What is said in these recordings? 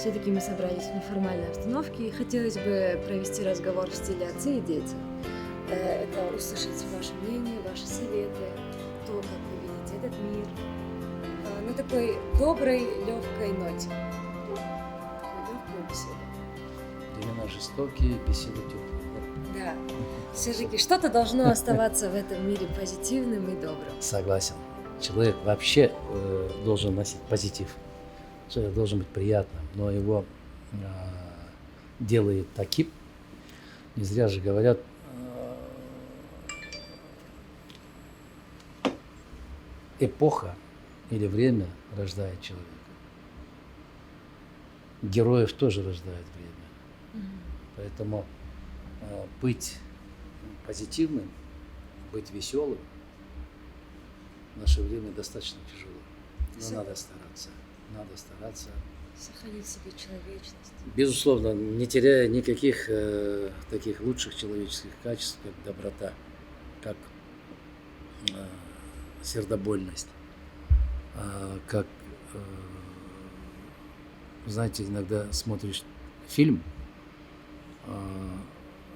Все-таки мы собрались в неформальной обстановке, и хотелось бы провести разговор в стиле отцы и дети. Это услышать ваше мнение, ваши советы, то, как вы видите этот мир, на такой доброй, легкой ноте. Такую легкую беседу. Времена жестокие, беседы теплые. Да. Все-таки что-то должно оставаться в этом мире позитивным и добрым. Согласен. Человек вообще должен носить позитив. Человек должен быть приятным, но его делает таким. Не зря же говорят, эпоха или время рождает человека. Героев тоже рождает время. Поэтому быть позитивным, быть веселым в наше время достаточно тяжело. Но надо стараться. Надо стараться. Сохранить в себе человечность. Безусловно, не теряя никаких таких лучших человеческих качеств, как доброта, как сердобольность, как, знаете, иногда смотришь фильм,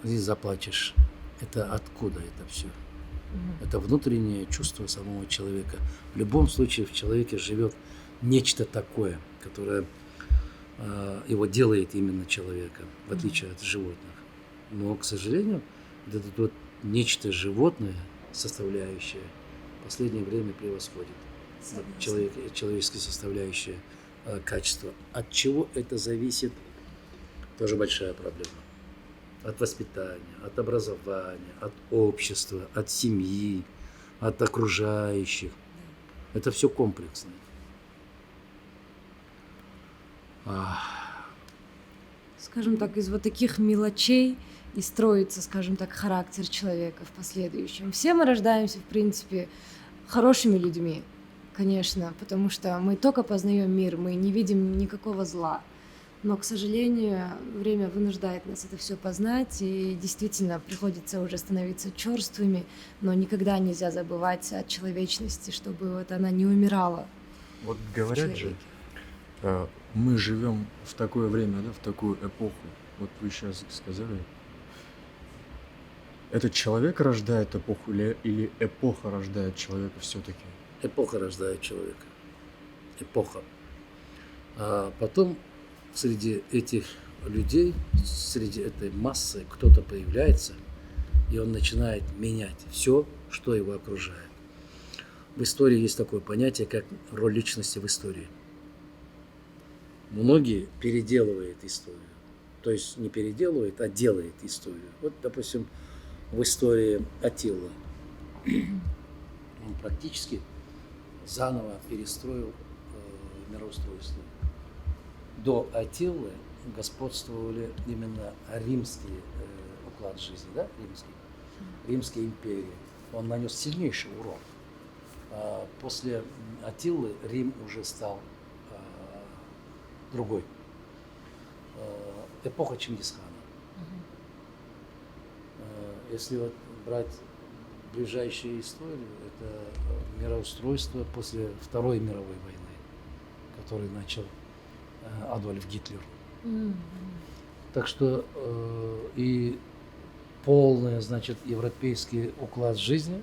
здесь заплачешь. Это откуда это все? Это внутреннее чувство самого человека. В любом случае в человеке живет нечто такое, которое его делает именно человеком, в отличие от животных. Но, к сожалению, вот это вот нечто животное, составляющее, в последнее время превосходит человеческое составляющее качество. От чего это зависит, тоже большая проблема. От воспитания, от образования, от общества, от семьи, от окружающих. Это все комплексно. Скажем так, из вот таких мелочей и строится, скажем так, характер человека в последующем. Все мы рождаемся, в принципе, хорошими людьми, конечно, потому что мы только познаем мир, мы не видим никакого зла. Но, к сожалению, время вынуждает нас это все познать, и действительно приходится уже становиться черствыми, но никогда нельзя забывать о человечности, чтобы вот она не умирала. Вот говорят же, мы живем в такое время, да, в такую эпоху. Вот вы сейчас сказали, это человек рождает эпоху или эпоха рождает человека все-таки? Эпоха рождает человека. Эпоха. А потом среди этих людей, среди этой массы кто-то появляется, и он начинает менять все, что его окружает. В истории есть такое понятие, как роль личности в истории. Многие переделывают историю. То есть не переделывают, а делают историю. Вот, допустим, в истории Аттила. Он практически заново перестроил мироустройство. До Аттилы господствовали именно римский уклад жизни, да, Римская империя. Он нанес сильнейший урон. После Аттилы Рим уже стал другой. Эпоха Чингисхана. Если вот брать ближайшую историю, это мироустройство после Второй мировой войны, который начал Адольф Гитлер. Так что и полный, значит, европейский уклад жизни,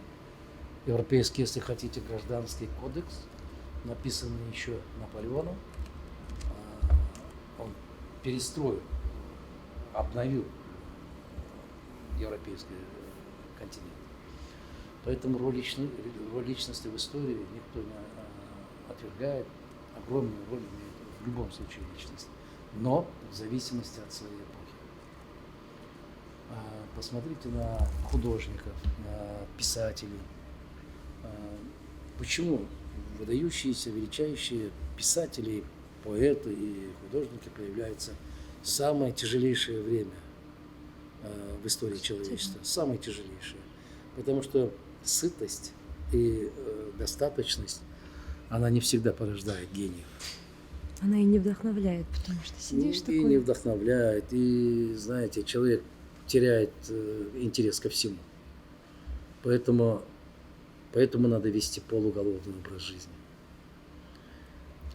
европейский, если хотите, гражданский кодекс, написанный еще Наполеоном, он перестроил, обновил европейский континент. Поэтому роль личности в истории никто не отвергает. Огромную роль имеет в любом случае личность, но в зависимости от своей эпохи. Посмотрите на художников, на писателей. Почему выдающиеся, величайшие писатели, поэты и художники появляются в самое тяжелейшее время в истории человечества? Самое тяжелейшее. Потому что сытость и достаточность, она не всегда порождает гениев. Она и не вдохновляет, потому что сидишь такой... И не вдохновляет, и, знаете, человек теряет интерес ко всему. Поэтому надо вести полуголодный образ жизни.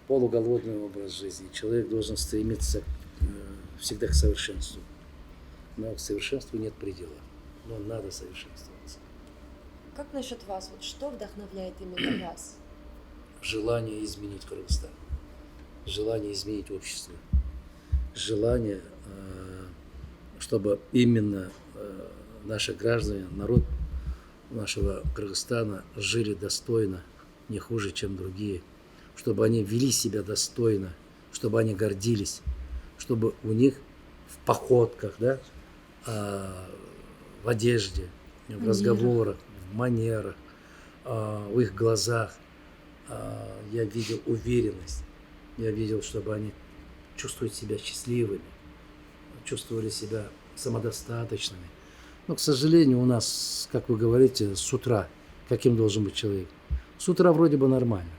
полуголодный образ жизни. Человек должен стремиться всегда к совершенству. Но к совершенству нет предела. Но надо совершенствоваться. Как насчет вас? Вот что вдохновляет именно вас? Желание изменить Кыргызстан. Желание изменить общество. Желание, чтобы именно наши граждане, народ нашего Кыргызстана жили достойно, не хуже, чем другие. Чтобы они вели себя достойно, чтобы они гордились, чтобы у них в походках, да, в одежде, в разговорах, в манерах, в их глазах я видел уверенность. Я видел, чтобы они чувствовали себя счастливыми, чувствовали себя самодостаточными. Но, к сожалению, у нас, как вы говорите, с утра, каким должен быть человек? С утра вроде бы нормально.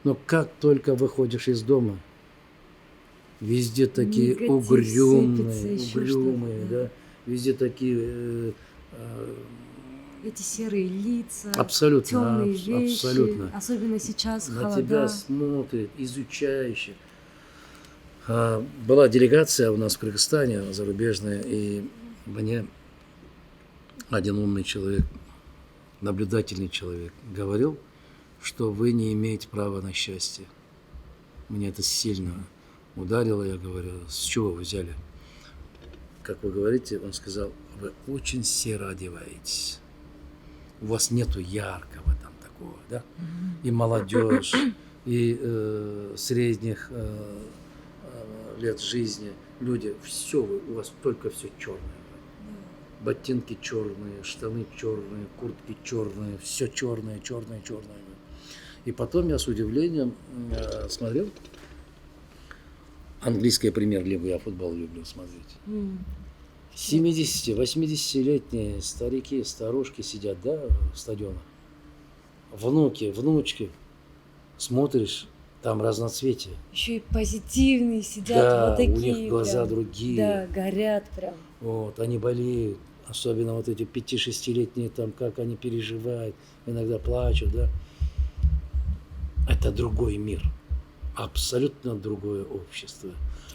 Но как только выходишь из дома, везде такие Негатив угрюмые, сыпется, еще что-то, да. да, везде такие Эти серые лица, абсолютно, темные вещи, абсолютно. особенно сейчас На холода. тебя смотрят, изучающие. Была делегация у нас в Кыргызстане зарубежная, и мне один умный человек, наблюдательный человек, говорил, что вы не имеете права на счастье. Мне это сильно ударило, я говорю, с чего вы взяли? Как вы говорите, он сказал, вы очень серо одеваетесь. У вас нету яркого там такого, да? И молодежь, и средних лет жизни, люди, все, у вас только все черное. Ботинки черные, штаны черные, куртки черные, все черное, черное, черное. И потом я с удивлением смотрел английская премьер-лигу, я футбол люблю смотреть. 70-80-летние старики, старушки сидят, да, в стадионах. Внуки, внучки. Смотришь, там разноцветие. Еще и позитивные сидят, Да, вот такие. у них глаза прям, другие. Да, горят прям. Вот, они болеют. Особенно вот эти 5-6-летние, там, как они переживают, иногда плачут, да. Это другой мир. Абсолютно другое общество.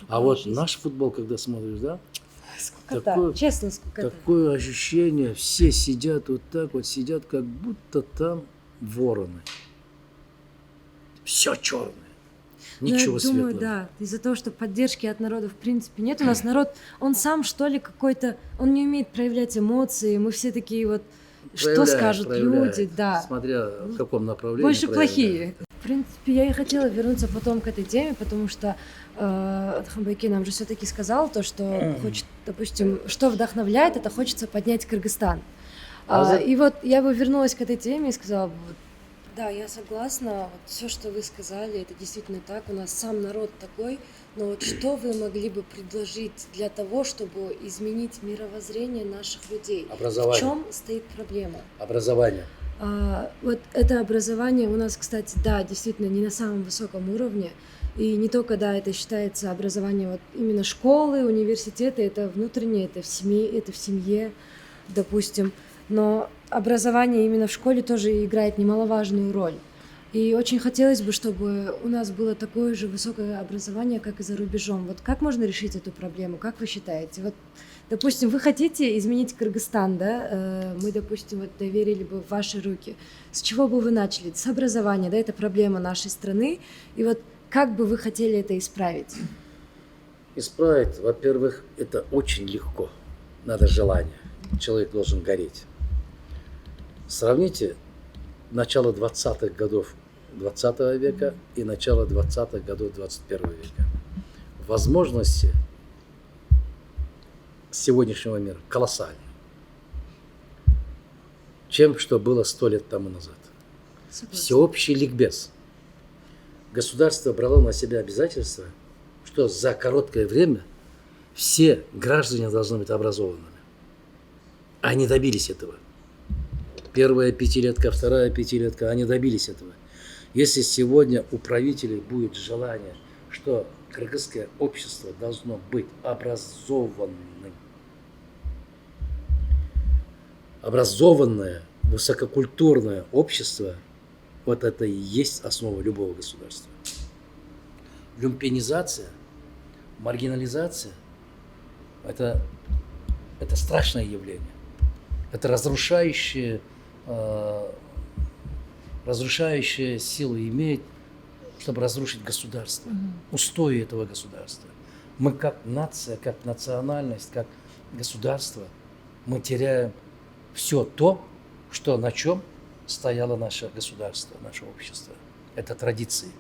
А вот жизнь. наш футбол, когда смотришь, да, Скукота, такое- честно, скукота. такое ощущение, все сидят вот так вот, сидят, как будто там вороны. Все черное. Ну, Ничего я светлого. думаю, да, из-за того, что поддержки от народа в принципе нет. У нас народ, он сам что ли какой-то, он не умеет проявлять эмоции. Мы все такие вот, что Проявляет, скажут проявляет, люди, да. Смотря в каком направлении. Больше проявляет. плохие. В принципе, я и хотела вернуться потом к этой теме, потому что Атхамбайке нам же все-таки сказал то, что хочет, допустим, что вдохновляет, это хочется поднять Кыргызстан. И вот я бы вернулась к этой теме и сказала бы, вот, да, я согласна, вот все, что вы сказали, это действительно так, у нас сам народ такой, но вот что вы могли бы предложить для того, чтобы изменить мировоззрение наших людей? Образование. В чем стоит проблема? Образование. Вот это образование у нас, кстати, да, действительно не на самом высоком уровне. И не только, да, это считается образование вот именно школы, университеты, это внутреннее, это в семье, допустим. Но образование именно в школе тоже играет немаловажную роль. И очень хотелось бы, чтобы у нас было такое же высокое образование, как и за рубежом. Вот как можно решить эту проблему? Как вы считаете? Вот, допустим, вы хотите изменить Кыргызстан, да? Мы, допустим, вот доверили бы в ваши руки. С чего бы вы начали? С образования, да? Это проблема нашей страны. И вот как бы вы хотели это исправить? Исправить, во-первых, это очень легко. Надо желание. Человек должен гореть. Сравните начало 20-х годов 20 века и начало 20-х годов 21 века. Возможности сегодняшнего мира колоссальны, чем что было 100 лет тому назад. Согласна. Всеобщий ликбез. Государство брало на себя обязательство, что за короткое время все граждане должны быть образованными. Они добились этого. Первая пятилетка, вторая пятилетка, они добились этого. Если сегодня у правителей будет желание, что кыргызское общество должно быть образованное, высококультурное общество, вот это и есть основа любого государства. люмпенизация, маргинализация – это страшное явление. Это разрушающее силу имеет, чтобы разрушить государство, устои этого государства. Мы как нация, как национальность, как государство, мы теряем все то, на чем стояло наше государство, наше общество. Это традиции.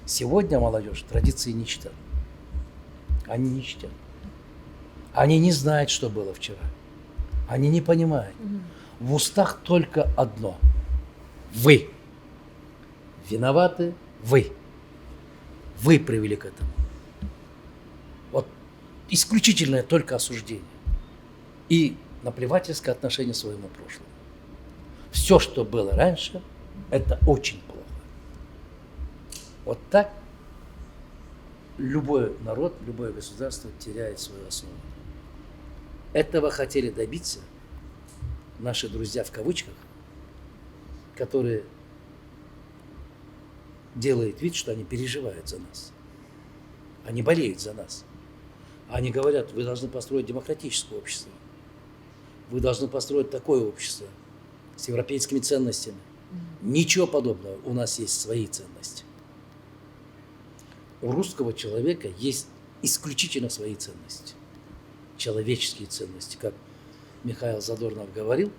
Сегодня молодежь традиции не читает. Они не читают. Они не знают, что было вчера. Они не понимают. В устах только одно. Вы. Виноваты вы. Вы привели к этому. Вот исключительное только осуждение. И наплевательское отношение к своему прошлому. Все, что было раньше, это очень плохо. Вот так любой народ, любое государство теряет свою основу. Этого хотели добиться наши друзья в кавычках, которые делают вид, что они переживают за нас. Они болеют за нас. Они говорят, вы должны построить демократическое общество. Вы должны построить такое общество с европейскими ценностями. Ничего подобного. У нас есть свои ценности. У русского человека есть исключительно свои ценности. Человеческие ценности. Как Михаил Задорнов говорил,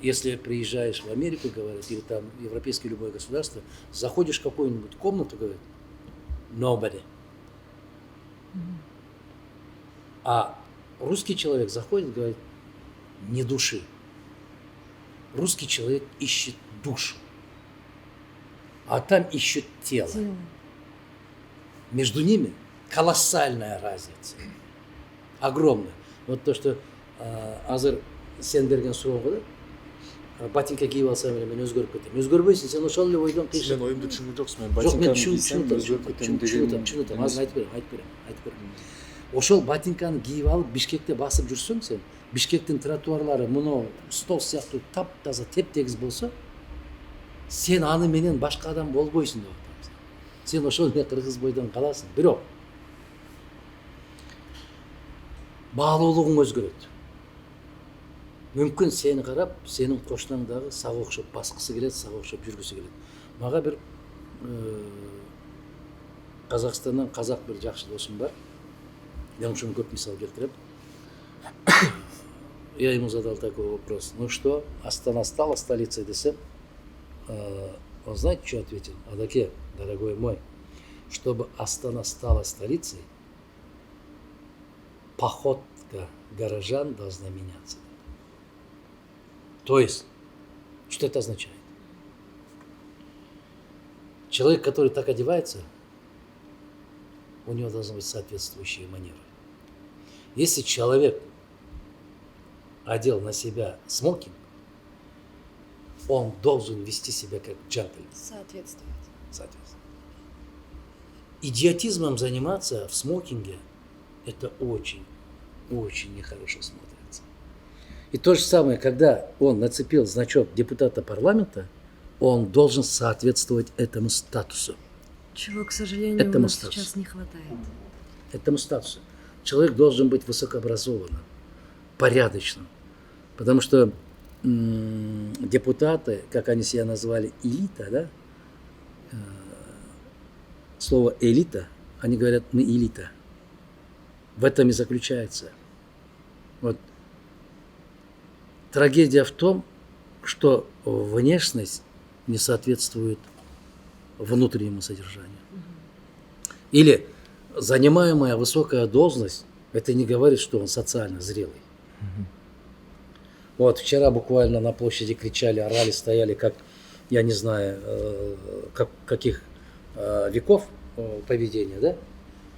если приезжаешь в Америку, говорит, или там европейское любое государство, заходишь в какую-нибудь комнату, говорит, nobody. А русский человек заходит, говорит, не души. Русский человек ищет душу, а там ищет тело. Между ними колоссальная разница. Огромная. Вот то, что Азыр сен берген сұрауға да, ботинка киіп алсам мен өзгеріп кетемін. Өзгермейсің, сен ошол эле ойдон Сен ойымды түсінген жоқсың, мен Жоқ, мен ботинканы кисем өзгеріп кетемін деген. түсініп азыр айтып берем. Ошол ботинканы кийип алып Бишкекте басып жүрсөң сен, Бишкектин тротуарлары мына стол сыяктуу таптаза теп-тегиз болсо, сен аны менен башка адам болбойсуң деп атам. Сен ошол эле кыргыз бойдон каласың. Бирок баалуулугуң өзгөрөт. Мүмкүн сени карап, сенин кошунаңдагы сага окшоп баскысы келет, сага окшоп жүргүсү келет. Мага бир Казакстандан казак бир жакшы досум бар. Я ушуну көп мисал келтирем. Я ему задал такой вопрос. Ну что, Астана стала столицей десем? Он знаете, что ответил? Адаке, дорогой мой, чтобы Астана стала столицей, походка горожан должна меняться. То есть, что это означает? Человек, который так одевается, у него должны быть соответствующие манеры. Если человек одел на себя смокинг, он должен вести себя как джентльмен. Соответствовать. Соответственно. Идиотизмом заниматься в смокинге – это очень, очень нехорошо смотрится. И то же самое, когда он нацепил значок депутата парламента, он должен соответствовать этому статусу. Чего, к сожалению, у Этому нас статусу. сейчас не хватает. Этому статусу. Человек должен быть высокообразованным, порядочным. Потому что депутаты, как они себя назвали, элита, да? Слово элита, они говорят, мы элита. В этом и заключается. Вот. Трагедия в том, что внешность не соответствует внутреннему содержанию. Или занимаемая высокая должность, это не говорит, что он социально зрелый. Вот вчера буквально на площади кричали, орали, стояли, как, я не знаю, каких веков поведения, да?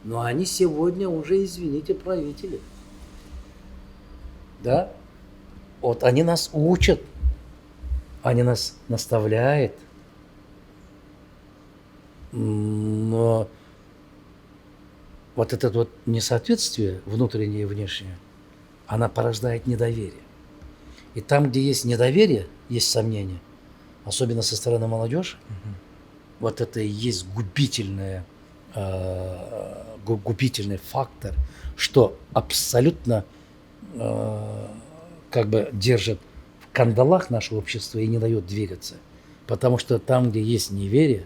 Но они сегодня уже, извините, правители. Да? Вот они нас учат, они нас наставляют. Но вот это вот несоответствие внутреннее и внешнее, она порождает недоверие. И там, где есть недоверие, есть сомнения, особенно со стороны молодежи, вот это и есть губительное губительный фактор, что абсолютно как бы держит в кандалах наше общество и не дает двигаться. Потому что там, где есть неверие,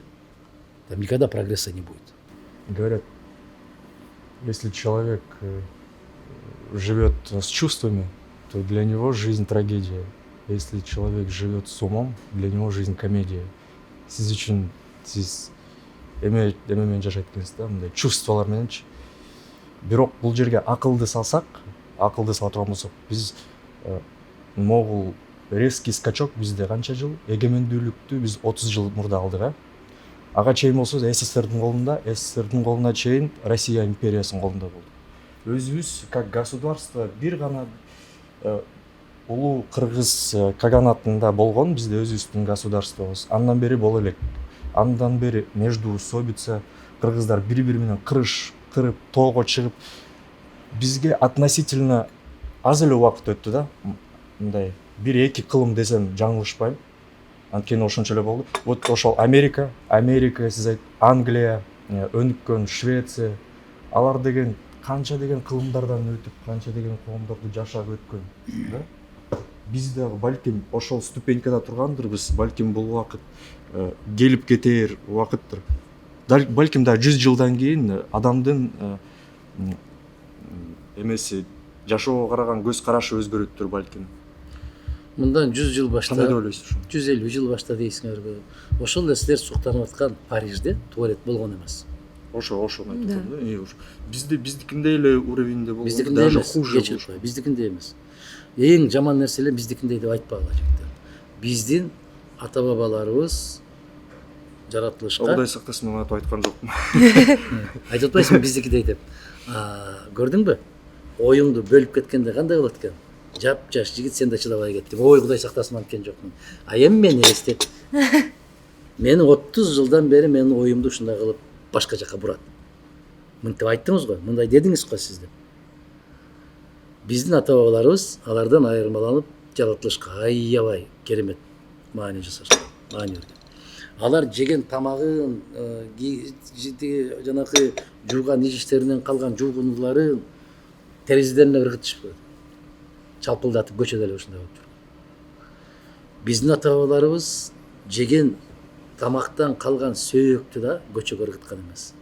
там никогда прогресса не будет. Говорят, если человек живет с чувствами, то для него жизнь трагедия. Если человек живет с умом, для него жизнь комедия. Сиз үчүн сиз эмемен жашайт экенсиз да, мындай чувстволор мененчи. Бирок бул жерге акылды салсак, акылды сала турган болсок, биз могул резкий скачок бизде канча жыл, эгемендүүлүктү биз 30 жыл мурда алдык, а? Ага чейин болсо СССРдин колунда, СССРдин колуна чейин Россия империясынын колунда болду. Өзүбүз как государство бир гана улуу кыргыз каганатында болгон бизде өзүбүздүн государствобуз. Андан бери боло элек. Андан бери междуусобица, кыргыздар бири-бири менен кырып, тоого чыгып, бизге относительно аз эле убакыт өттү да. Мындай 1-2 кылым десем жаңылышпайм. Анткени ошончо эле болду. Вот ошол Америка, сиз айт, Англия, өнүккөн Швеция, алар деген канча деген кылымдардан өтүп, канча деген коомдорду жашап өткөн, да? Биз дагы балким ошол ступенькада тургандырбыз, балким бул убакыт келип кетер убакыттыр. Балким да 100 жылдан кийин адамдын эмеси жашоого караган көз карашы өзгөрөттүр балким. Мындан 100 жыл башта, Кандай деп ойлойсуз ушуну? 150 жыл башта дейсиңерби? Ошол эле силер суктанып аткан Парижде туалет болгон эмес. Ошону айтып атам да. Биздикиндей эле уровеньде болгон. Биздикиндей эмес, кечирип, биздикиндей эмес. Эң жаман нерсе эле биздикиндей деп айтпагыла жигиттер. Биздин ата бабаларыбыз жаратылышка. Алдай сактасын, мен атып айткан жокмун. Айтып атпайсыңбы биздикидей деп? Көрдүңбү? Оюңду бөлүп кеткенде кандай болот экен? Жап-жаш жигит, сен да чыдабай кеттиң. Ой, Кудай сактасын, анткен жокмун. Эми мен элестет. Менин 30 жылдан бери менин оюмду ушундай кылып башка жака бурат. Мынтип айттыңыз го, мындай дедиңиз го сиз деп. Биздин ата бабаларыбыз алардан айырмаланып жаратылышка аябай керемет маани жасашкан, маани берген. Алар жеген тамагын, жанакы жууган ижиштеринен калган жуугунуларын терезедерине ыргытышып койду. Чалпылдатып көчөдө эле ушундай болуп жүргөн. Биздин ата бабаларыбыз жеген тамактан калган сөөктү да көчөгө ыргыткан эмес.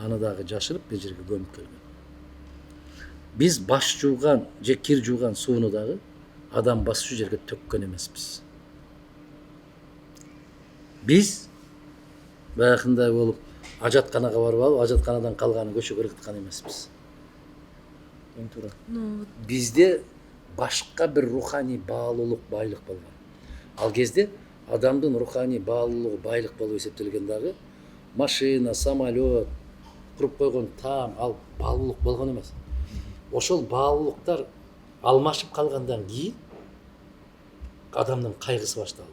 Аны дагы жашырып бир жерге көмүп келген. Биз баш жууган же кир жууган сууну дагы адам басчу жерге төккөн эмеспиз. Биз баягындай болуп ажатканага барып алып, ажатканадан калганын көчөгө ыргыткан эмеспиз. Эң туура. Бизде башка бир руханий баалуулук, байлык болгон. Ал кезде адамдын руханий баалуулугу, байлык болуп эсептелген дагы машина, самолет, куруп койгон таам, ал баалуулук болгон эмес. Ошол баалуулуктар алмашып калгандан кийин адамдын кайгысы башталды.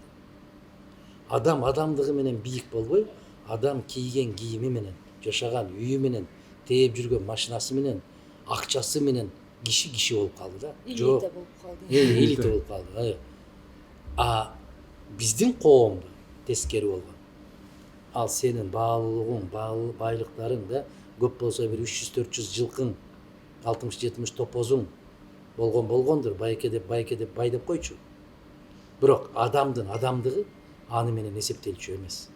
Адам адамдыгы менен бийик болбой, адам кийген кийими менен, жашаган үйү менен, тээп жүргөн машинасы менен, акчасы менен киши болуп калды да. Элита болуп калды. Элита болуп калды. Биздин коомдо тескери болгон. Ал сенин баалуулугуң, байлыктарың да көп болсо бир 300-400 жылкың, 60-70 топозуң болгондур. Байке деп бай деп койчу. Бирок адамдын адамдыгы аны менен эсептелчү эмес.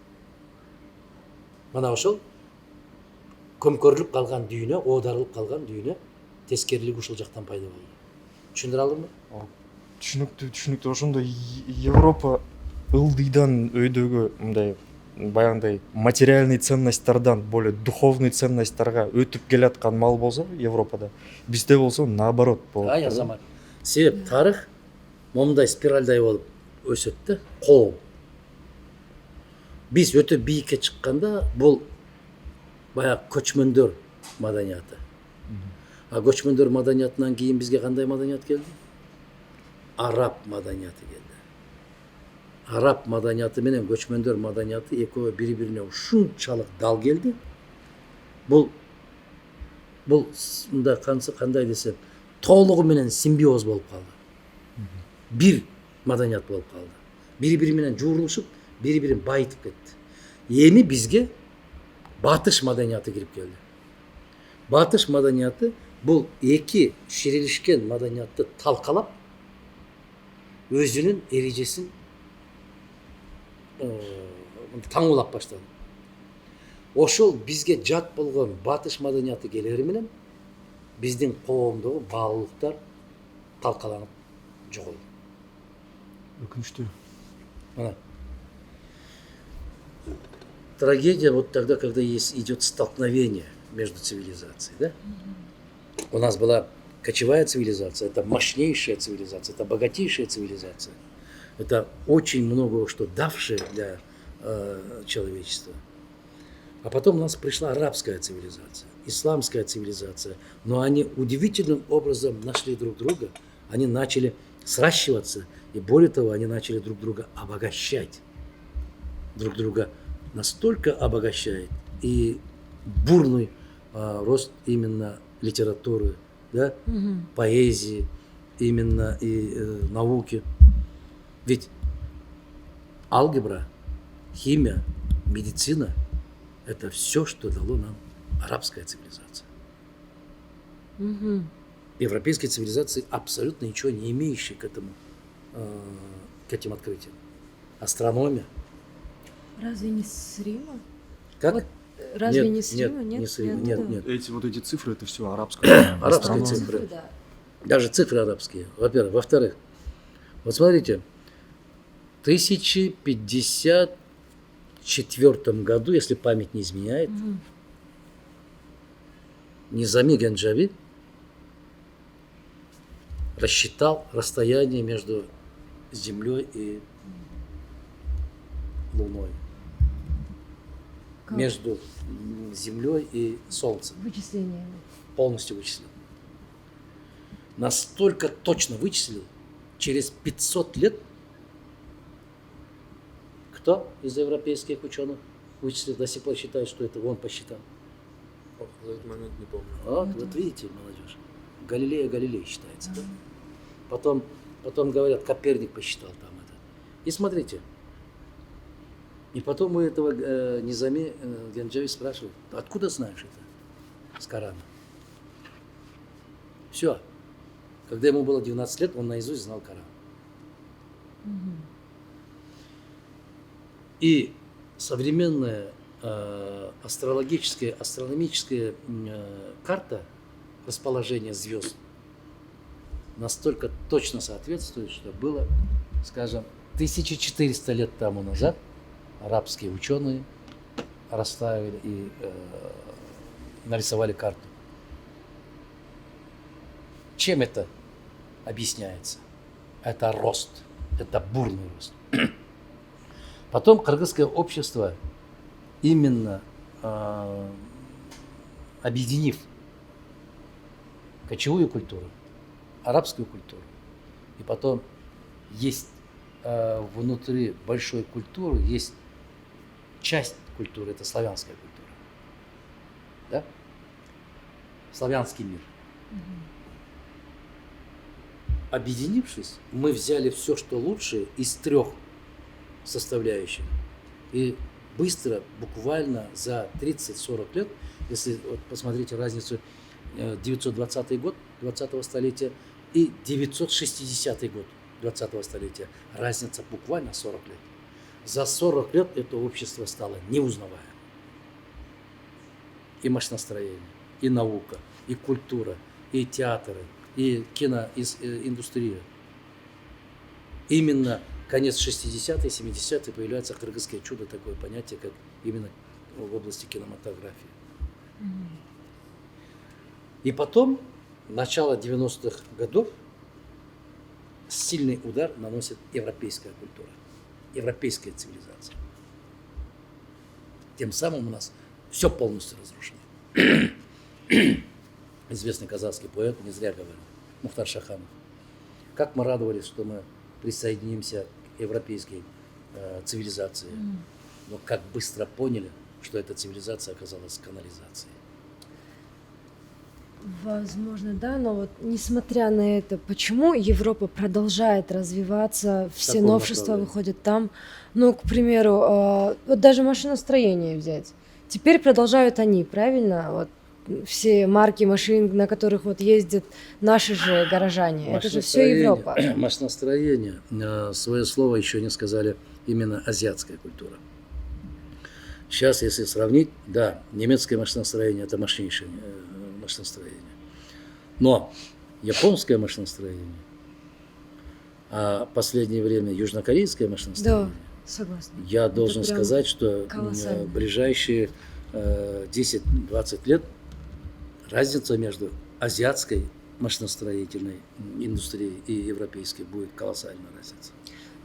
Мына ошол көмкөрүлүп калган дүйнө, оодарылып калган дүйнө, тескерилиги ушул жактан пайда болду. Түшүндүрө алдымбы? Түшүнүктүү. Ошондо Европа ылдыйдан өйдөгө мындай баягындай материальный ценностьтардан более духовный ценностьтарга өтүп келаткан мал болсо Европада, бизде болсо наоборот болот. Азамат. Себеп тарых момундай спиральдай болуп өсөт да, коом. Биз өтө бийикке чыкканда бул баягы көчмөндөр маданияты. Көчмөндөр маданиятынан кийин бизге кандай маданият келди? Араб маданияты келди. Араб маданияты менен көчмөндөр маданияты экөө бири-бирине ушунчалык дал келди. Бул мындай кандай десем, толугу менен симбиоз болуп калды. Бир маданият болуп калды. Бири-бири менен жуурулушуп, бири-бирин байытып кетти. Эми бизге батыш маданияты кирип келди. Батыш маданияты бул эки ширилишкен маданиятты талкалап өзүнүн эрежесин таңуулап баштады. Ошол бизге жат болгон батыш маданияты келери менен биздин коомдогу баалуулуктар талкаланып жоголду. Өкүнүчтүү. Мына. Трагедия вот тогда, когда идет столкновение между цивилизацией, да? У нас была кочевая цивилизация, это мощнейшая цивилизация, это богатейшая цивилизация, это очень много что давшее для человечества. А потом у нас пришла арабская цивилизация, исламская цивилизация, но они удивительным образом нашли друг друга, они начали сращиваться, и более того, они начали друг друга обогащать. Друг друга настолько обогащает и бурный рост именно литературы, да, поэзии, именно и науки. Ведь алгебра, химия, медицина – это все, что дало нам арабская цивилизация. Европейской цивилизации абсолютно ничего не имеющей к этим открытиям. Астрономия. Разве не с Рима? Как? Вот, разве Нет, не с Рима? не с Рима, нет. Эти цифры, это все арабское. Арабские Астрономия. цифры. Да. Даже цифры арабские, во-первых. Во-вторых, вот смотрите, в 1054 году, если память не изменяет, Низами Ганджави рассчитал расстояние между Землей и Луной. Как? Между Землей и Солнцем. Вычислениями. Полностью вычислил. Настолько точно вычислил, через 500 лет, кто из европейских ученых вычислил, до сих пор считает, что это он посчитал. За этот момент не помню. Вот видите, молодежь. Галилей считается. Да? Потом говорят, Коперник посчитал там это. И смотрите. И потом у этого Низами Ганджави спрашивают, откуда знаешь это? С Корана. Все. Когда ему было 12 лет, он наизусть знал Коран. И современная астрономическая карта расположения звезд настолько точно соответствует, что было, скажем, 1400 лет тому назад арабские ученые расставили и нарисовали карту. Чем это объясняется? Это рост, это бурный рост. Потом кыргызское общество, именно объединив кочевую культуру, арабскую культуру, и потом есть внутри большой культуры, есть часть культуры, это славянская культура. Да? Славянский мир. Объединившись, мы взяли все, что лучшее из трех составляющих. И быстро, буквально за 30-40 лет, если вот посмотрите разницу 920 год 20-го столетия и 960 год 20-го столетия, разница буквально 40 лет. За 40 лет это общество стало неузнаваемым. И машиностроение, и наука, и культура, и театры, и киноиндустрия. Именно конец 60-е, 70-е появляется кыргызское чудо, такое понятие, как именно в области кинематографии. И потом, начало 90-х годов, сильный удар наносит европейская культура, европейская цивилизация. Тем самым у нас все полностью разрушено. Известный казахский поэт не зря говорил, Мухтар Шаханов. Как мы радовались, что мы присоединимся к европейской цивилизации, но как быстро поняли, что эта цивилизация оказалась канализацией. Возможно, да, но вот несмотря на это, почему Европа продолжает развиваться, все каком новшества направлении? выходят там, ну, к примеру, вот даже машиностроение взять. Теперь продолжают они, правильно? Вот все марки машин, на которых вот ездят наши же горожане. Это же все Европа. Машиностроение, свое слово еще не сказали именно азиатская культура. Сейчас, если сравнить, да, немецкое машиностроение – это мощнейшее машиностроение. Но японское машиностроение, а в последнее время южнокорейское машиностроение, Да, согласна. я должен прям сказать, что колоссально. в ближайшие 10-20 лет разница между азиатской машиностроительной индустрией и европейской будет колоссальная разница.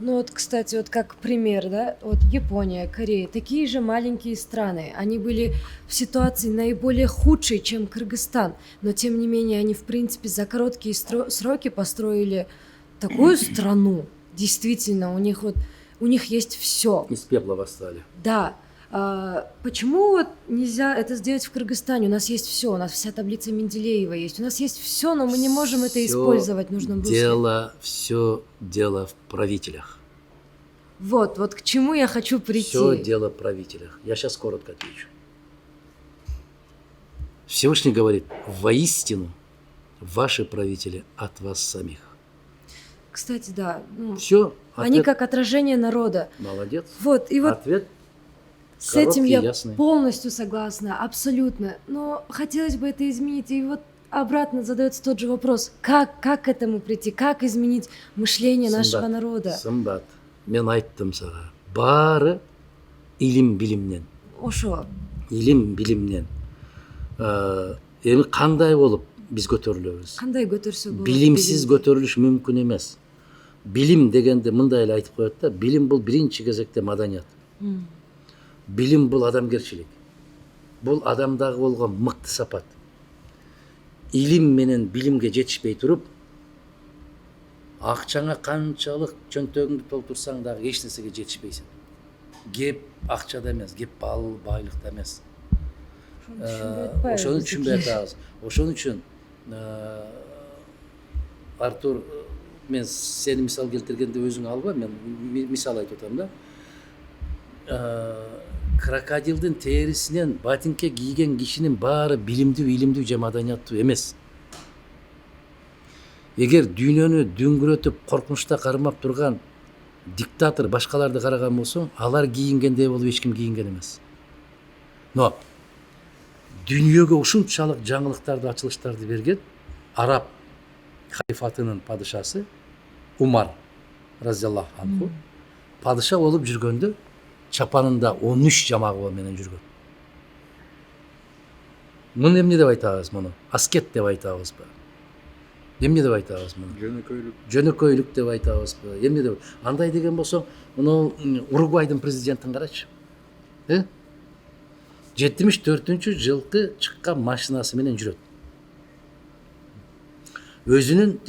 Ну вот, кстати, вот как пример, да, вот Япония, Корея, такие же маленькие страны, они были в ситуации наиболее худшей, чем Кыргызстан, но тем не менее они, в принципе, за короткие сроки построили такую страну, действительно, у них есть все. Из пепла восстали. Да. Почему вот нельзя это сделать в Кыргызстане? У нас есть все, у нас вся таблица Менделеева есть, у нас есть все, но мы не можем это Всё использовать в нужном русле. Все дело в правителях. Вот к чему я хочу прийти. Все дело в правителях. Я сейчас коротко отвечу. Всевышний говорит: воистину ваши правители от вас самих. Кстати, да. Все. Они как отражение народа. Молодец. Вот, и вот Ответ с этим короткий, я ясный. полностью согласна, абсолютно. Но хотелось бы это изменить. И вот обратно задается тот же вопрос. Как к этому прийти? Как изменить мышление нашего народа? Сымбат, мен айттым сага. Бары илим билимнен. Ошо. Илим билимнен. Эми кандай болуп биз көтөрүлөбүз? Кандай көтөрсө болот? Билимсиз көтөрүлүш мүмкүн эмес. Билим дегенде мындай эле айтып коет да, билим бул биринчи кезекте маданият. Билим бул адамгерчилик. Бул адамдагы болгон мыкты сапат. Илим менен билимге жетишпей туруп, акчаңа канчалык чөнтөгүңдү толтурсаң дагы эч нерсеге жетишпейсиң. Кеп акчада эмес, кеп байлыкта эмес. Ошону түшүнбөй атабыз. Ошон үчүн Артур, мен сени мисал келтиргенде өзүң алба, мен мисал айтып атам да. Крокодилдин терисинен ботинке кийген кишинин баары билимдүү, илимдүү же маданияттуу эмес. Эгер дүйнөнү дүңгүрөтүп коркунучта кармап турган диктатор башкаларды караган болсоң, алар кийингендей болуп эч ким кийинген эмес. Но дүйнөгө ушунчалык жаңылыктарды, ачылыштарды берген араб халифатынын падышасы Умар разияллаху анху падыша болуп жүргөндө чапанында 13 жамагы менен жүргөн. Муну эмне деп айтабыз муну? Аскет деп айтабызбы? Эмне деп айтабыз муну? Жөнөкөйлүк деп айтабызбы? Эмне деп? Андай деген болсоң, муну Уругвайдын президентин карачы. 74-жылкы чыккан машинасы менен жүрөт. Өзүнүн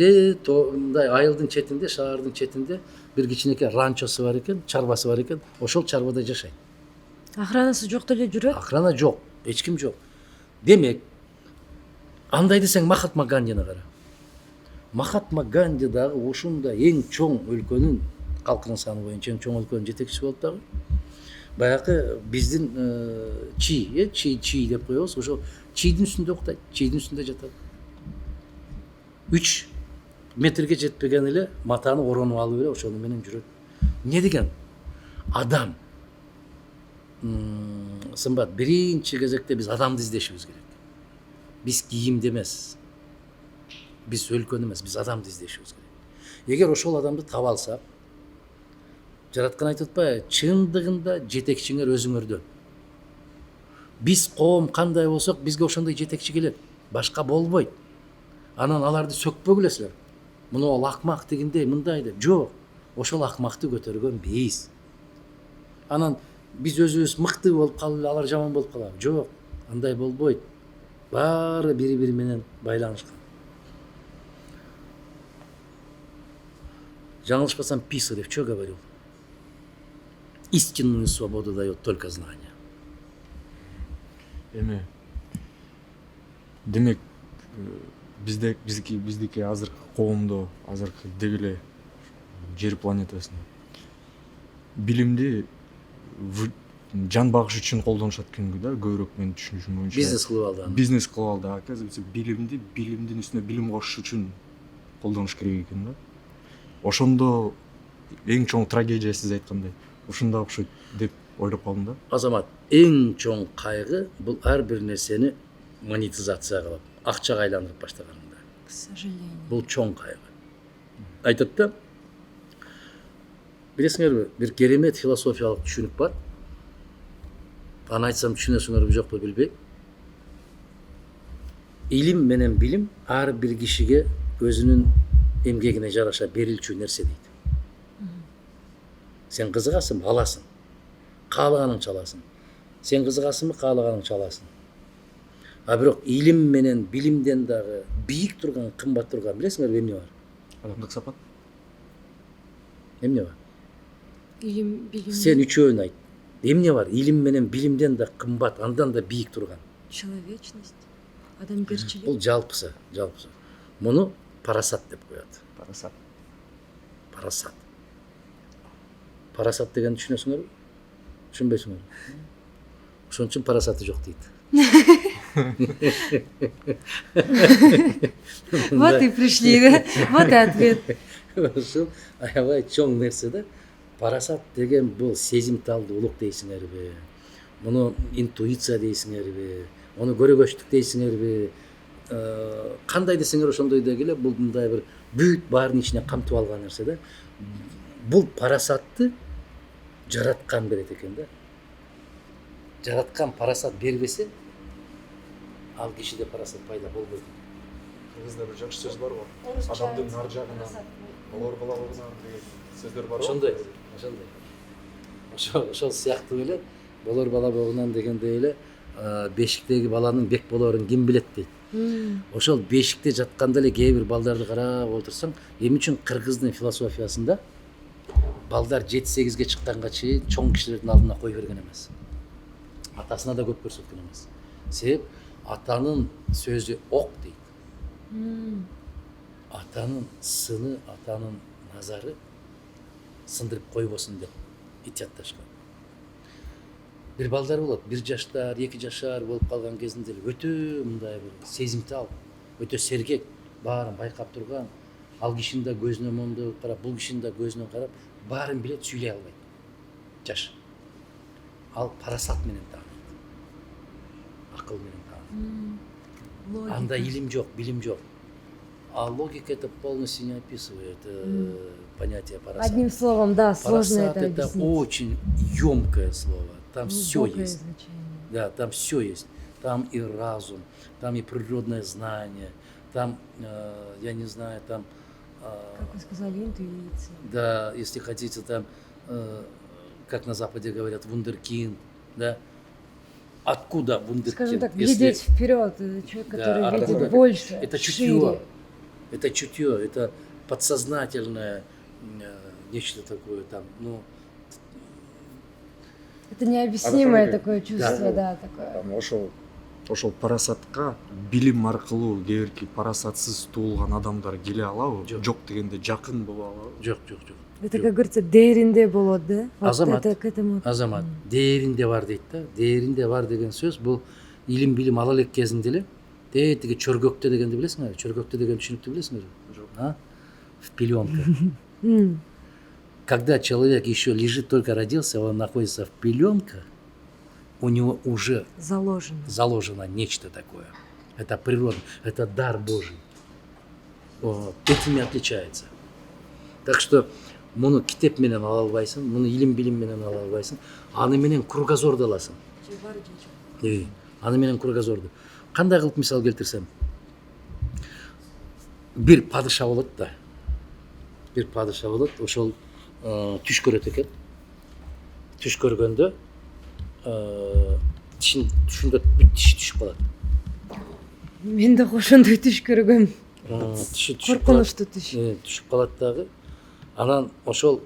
мындай айылдын четинде, шаардын четинде бир кичинекей ранчосу бар экен, чарбасы бар экен, ошол чарбада жашайт. Охранасы жок деле жүрөт? Охрана жок, эч ким жок. Демек, андай десең Махатма Гандини кара. Махатма Ганди дагы ушундай эң чоң өлкөнүн, калкынын саны боюнча эң чоң өлкөнүн жетекчиси болуп дагы. Баягы биздин чий деп коебуз, ошо чийдин үстүндө уктайт, чийдин үстүндө жатат. 3 метрге жетпеген эле матаны оронуп алып эле ошону менен жүрөт. Эмне деген? Адам. Сымбат, биринчи кезекте биз адамды издешибиз керек. Биз кийимди эмес. Биз өлкөнү эмес, биз адамды издешибиз керек. Эгер ошол адамды таба алсак, жараткан айтып атпайбы, чындыгында жетекчиңер өзүңөрдөн. Биз коом кандай болсок, бизге ошондой жетекчи келет. Башка болбойт. Анан аларды сөкпөгүлөсүлөр. Муну ал акмак дегендей, мындай деп. Жок. Ошол акмакты көтөргөн биз. Анан биз өзүбүз мыкты болуп калып, алар жаман болуп калабы? Жок. Андай болбойт. Баары бири-бири менен байланышкан. Жаңылышпасам, Писарев что говорил? Истинную свободу дает только знание. Демек, биздики азыркы коомдо, азыркы деги эле жер планетасында билимди жан багыш үчүн колдонушат кеңири да, көбүрөөк менин түшүнүшүм боюнча. Бизнес кылып алды аны. Бизнес кылып алды, оказывается, билимдин үстүнө билим кошуш үчүн колдонуш керек экен да. Ошондо эң чоң трагедия сиз айткандай ушундай окшойт деп ойлоп калдым да. Азамат, эң чоң кайгы бул ар бир нерсени монетизация кылып, акчага айландырып баштаганында. К сожалению. Бул чоң кайгы. Айтат да, билесиңерби, бир керемет философиялык түшүнүк бар. Аны айтсам түшүнөсүңөрбү жокпу билбейм. Илим менен билим ар бир кишиге өзүнүн эмгегине жараша берилчү нерсе дейт. Сен кызыгасыңбы, аласың. Каалаганыңча аласың. Сен кызыгасыңбы, каалаганыңча аласың. А бирок илим менен билимден дагы бийик турган, кымбат турган билесиңерби эмне бар? Адамдык сапат. Эмне бар? Билим. Сен үчөөнү айт. Эмне бар? Илим менен билимден да кымбат, андан да бийик турган. Человечность. Адамгерчилик. Бул жалпысы. Муну парасат деп коет. Парасат. Парасат. Парасат деген түшүнөсүңөрбү? Түшүнбөйсүңөрбү? Ошон үчүн парасаты жок дейт. Вот и пришли, да? Вот и ответ. Ушул аябай чоң нерсе да. Парасат деген бул сезимталдуулук дейсиңерби? Муну интуиция дейсиңерби? Муну көрөгөчтүк дейсиңерби? Кандай десеңер ошондой дегиле, бул мындай бир бүт баарын ичине камтып алган нерсе да. Бул парасатты жараткан берет экен да. Жараткан парасат бербесе, ал кишиде парасат пайда болбойт. Кыргызда бир жакшы сөз бар го. Адамдын ар жагынан болор балалыгынан деген сөздөр бар го. Ошондой. Ошол сыяктуу эле болор бала богунан дегендей эле бешиктеги баланын бек болорун ким билет дейт. Ошол бешикте жатканда эле кээ бир балдарды карап отурсаң, эмне үчүн кыргыздын философиясында балдар 7-8ге чыкканга чейин чоң кишилердин алдына кой берген эмес. Атасына да көп көрсөткөн эмес. Себеп атанын сөзү ок дейт. Атанын сыны, атанын назары сындырып койбосун деп итиятташкан. Бир балдар болот, 1 жаштар, 2 жашар болуп калган кезинде өтө мындай бир сезимтал, өтө сергек, баарын байкап турган, ал кишинин да көзүнө моңдоп карап, бул кишинин да көзүнө карап, баарын билет, сүйлөй албайт. Жаш. Ал парасат менен тааныйт. Акыл менен тааныйт. Анда илим жок, билим жок. А логика это полностью не описывает понятие парасат. Одним словом, да, сложно это объяснить. Парасат это очень ёмкое слово. Там все есть. Да, там все есть. Там и разум, там и природное знание, там, я не знаю, там... Как вы сказали, интуиция. Да, если хотите, там, как на Западе говорят, вундеркинд, да. Откуда вундеркинд? Скажем так, глядеть вперед, человек, который видит больше, это шире. чутье. Это чутье, это подсознательное нечто такое там, ну... Это необъяснимое такое чувство, да, такое. Ошол парасатка билим аркылуу кээ бирки парасатсыз туулган адамдар келе алабы? Жок дегенде жакын боло алабы? Жок. Это, как говорится, дээринде болот, да? Азамат, это к этому. Азамат, дээринде бар дейт да. Дээринде бар деген сөз бул илим билим ала элек кезинде эле тиги чөргөктө дегенди билесиңерби? Чөргөктө деген түшүнүктү билесиңерби? Жок. В пеленках. Когда человек еще лежит, только родился, он находится в пеленках, у него уже заложено нечто такое. Это природа, это дар Божий. Вот. Этими отличается. Так что муну китеп менен ала албайсың, муну илим билим менен ала албайсың, аны менен кругозорду аласың. Аны менен кругозорду. Кандай кылып мисал келтирсем? Бир падыша болот да. Бир падыша болот, ошол түш көрөт экен. Түш көргөндө түшүндө бүт тиши түшүп калат. Мен да ошондой түш көргөм. Коркунучтуу түш. Түшүп калат дагы. Анан ошол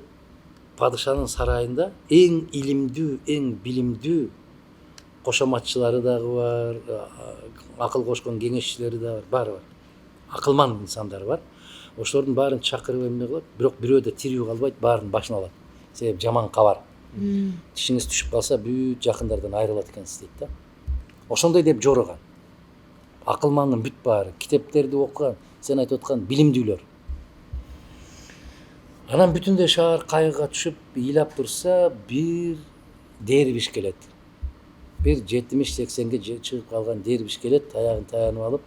падышанын сарайында эң илимдүү, эң билимдүү кошоматчылары дагы бар, акыл кошкон кеңешчилери дагы бар, баары бар. Акылман инсандар бар. Ошолордун баарын чакырып эмне кылат, бирок бирөө да тирүү калбайт, баарын башына алат. Себеп жаман кабар. Тишиңиз түшүп калса бүт жакындардан айрылат экенсиз дейт да. Ошондой деп жороган. Акылмандын бүт баары, китептерди окуган, сен айтып аткан билимдүүлөр. Анан бүтүндөй шаар кайгыга түшүп ыйлап турса, бир дербиш келет. Бир 70-80ге чыгып калган дербиш келет, таягын таянып алып,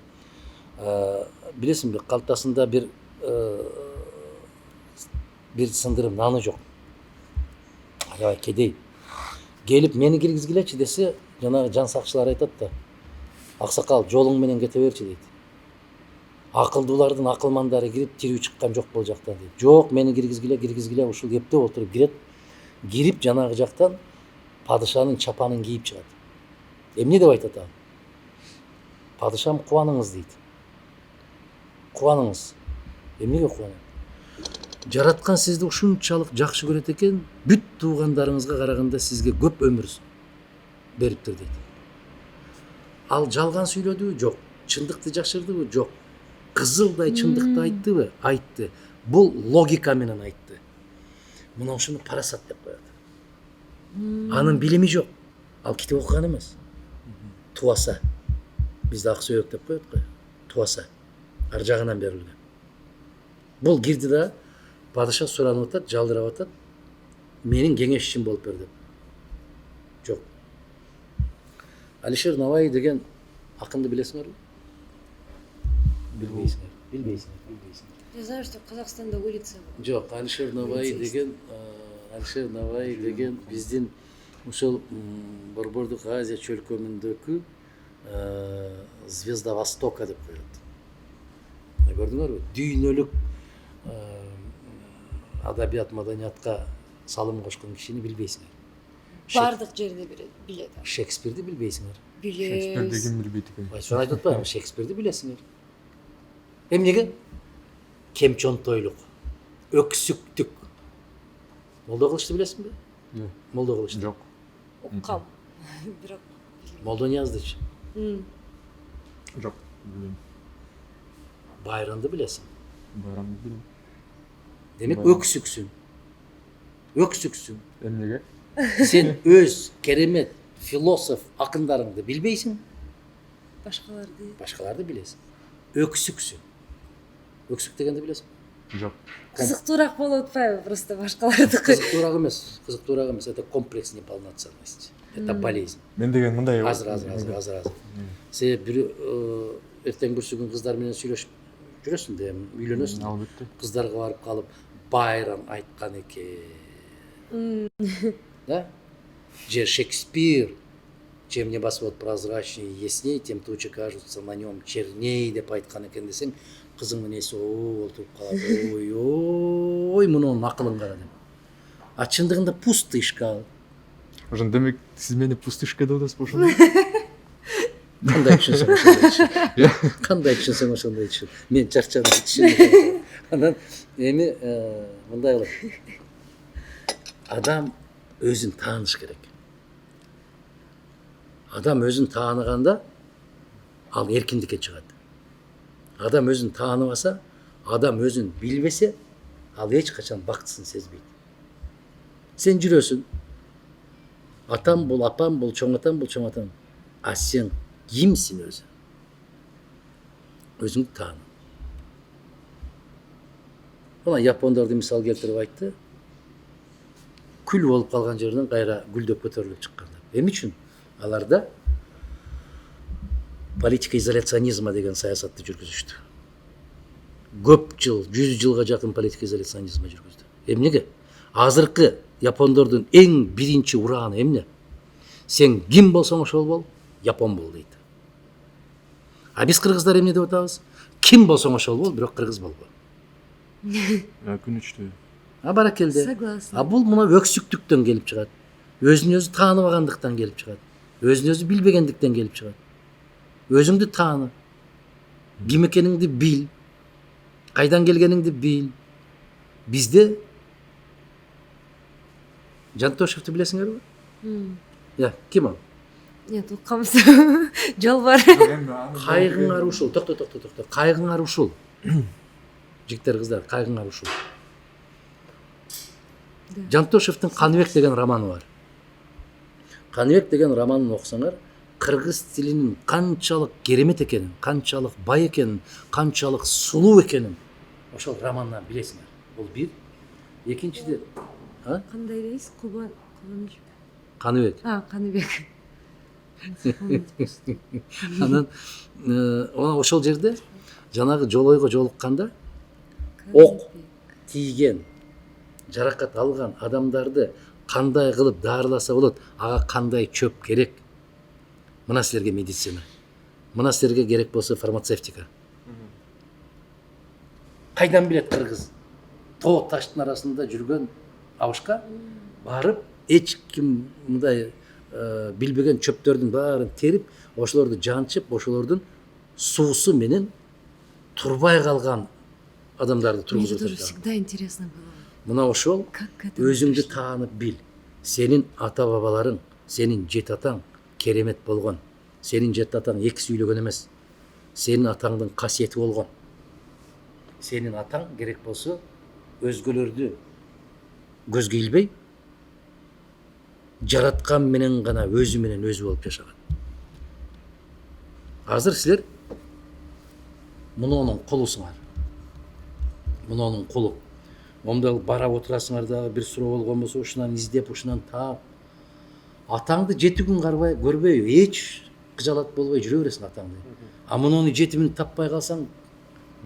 билесиңби, калтасында бир сындырым наны жок. Аябай кедей. Келип мени киргизгилечи десе, жанагы жан сакчылар айтат да. Аксакал, жолуң менен кете берчи дейт. Акылдуулардын акылмандары кирип тирүү чыккан жок бул жактан дейт. Жок, мени киргизгиле, ушул эптеп отуруп кирет. Кирип жанагы жактан падышанын чапанын кийип чыгат. Эмне деп айтат ал? Падышам, кубаныңыз дейт. Кубаныңыз. Эмнеге кубанат? Жараткан сизди ушунчалык жакшы көрөт экен, бүт туугандарыңызга караганда сизге көп өмүр бериптир дейт. Ал жалган сүйлөдүбү? Жок. Чындыкты жашырдыбы? Жок. Кызылдай чындыкты айттыбы? Айтты. Бул логика менен айтты. Мына ушуну парасат деп коет. Анын билими жок. Ал китеп окуган эмес. Туаса. Бизде ак сөйөк деп коет го. Туаса. Ар жагынан берилген. Бул кирди да падыша суранып атат, жалдырап атат. Менин кеңешчим болуп бер деп. Жок. Алишер Наваи деген акынды билесиңерби? Билбейсиңер. Я знаю, что в Казахстанда улица была. Жок, Алишер Наваи деген биздин ушул Борбордук Азия чөлкөмүндөгү Звезда Востока деп коет. Көрдүңөрбү? Дүйнөлүк адабият маданиятка салым кошкон кишини билбейсиңер. Бардык жерде билет. Шекспирди билбейсиңер. Шекспир Билет. деген билбейт экен. Сону айтып атпаймынбы? Шекспирди билесиңер. Эмнеге? Кемчонтойлук, өксүктүк. Молдо Кылычты билесиңби? Молдо Кылычты. Жок. Уккам. Бирок. Молдо Нияздычы. Жок. Билбейм. Байранды билесиң. Байрамды билбейм. Демек Байрам. өксүксүң. Эмнеге? Сен өз керемет философ акындарыңды билбейсиң, башкаларды билесиң. Өксүксүң. Өксүк дегенди билесиң? Жок. Кызыктуураак болуп атпайбы просто башкалардыкы? Кызыктуураак эмес, это комплекс неполноценности. Это болезнь. Мен деген мындай. Азыр. Себеп бир эртең бүрсүгүн кыздар менен сүйлөшүп жүрөсүң да, үйлөнөсүң. Албетте. Кыздарга барып калып, Байрон айткан экен. Да? Же Шекспир, чем небосвод прозрачнее и ясней, тем тучи кажутся на нем черней деп айткан экен десең, кызыңдын эси олтуруп калат. Ой, мунун акылын кара деп. А чындыгында пустышка. Ошон демек сиз мени пустышка деп атасызбы ошондо? Кандай түшүнсөң ошондой түшүн. Мен чарчадым түшүнүп. Анан эми мындай кылат. Адам өзүн тааныш керек. Адам өзүн тааныганда ал эркиндикке чыгат. Адам өзүн тааныбаса, адам өзүн билбесе, ал эч качан бактысын сезбейт. Сен жүрөсүң. Атам бул, апам бул, чоң атам. А сен кимсиң өзү? Өзүңдү тааны. Мына япондорду мисал келтирип айтты. Күл болуп калган жерден кайра гүлдөп көтөрүлүп чыккандар. Эмне үчүн? Аларда политика изоляционизма деген саясатты жүргүзүштү. Көп жыл, 100 жылга жакын политика изоляционизма жүргүздү. Эмнеге? Азыркы япондордун эң биринчи урааны эмне? Сен ким болсоң ошол бол, япон бол дейт. А биз кыргыздар эмне деп атабыз? Ким болсоң ошол бол, бирок кыргыз болбо. Күнүчтүү. А баракелде. Согласна. А бул мына өксүктүктөн келип чыгат. Өзүн өзү тааныбагандыктан келип чыгат. Өзүн өзү билбегендиктен келип чыгат. Өзүңдү тааны. Ким экениңди бил. Кайдан келгениңди бил. Бизде Жантошевду билесиңерби? Я, ким ал? Нет, уккам. Жолбар. Кайгыңар ушул. Токто. Кайгыңар ушул. Жигиттер, кыздар, кайгыңар ушул. Жантошевтің Қаныбек деген романы бар. Қаныбек деген романын оқысаңар, қырғыз тілінің қаншалық керемет екенін, қаншалық бай екенін, қаншалық сұлу екенін ошол романнан билесиңер. Бул бир. Экинчиден, Қандай дейсіз? Кубаныч. Қаныбек. Қаныбек. Анан ошол жерде жанагы жолойго жолукканда ок тийген, жаракат алган адамдарды кандай кылып даарыласа болот, ага кандай чөп керек? Мына силерге медицина. Мына силерге керек болсо фармацевтика. Кайдан билет кыргыз? Тоо таштын арасында жүргөн абышка барып, эч ким мындай билбеген чөптөрдүн баарын терип, ошолорду жанчып, ошолордун суусу менен турбай калган адамдарды Мне тургузуп тоже жатат. всегда интересно было. Мына ошол Как к этому өзүңдү пришли? таанып бил. Сенин ата бабаларың, сенин жет атаң керемет болгон. Сенин жет атаң эки сүйлөгөн эмес. Сенин атаңдын касиети болгон. Сенин атаң керек болсо өзгөлөрдү көзгө илбей, жараткан менен гана өзү менен өзү болуп жашаган. Азыр силер мунунун кулусуңар. Мунунун кулу. Онда барап отурасыңар дагы бир суроо болгон болсо ушунан издеп, ушунан таап. Атаңды 7 күн карбай көрбөй, эч кыжалат болбой жүрө бересиң атаңды. А мунуну 7 мүнөт таппай калсаң,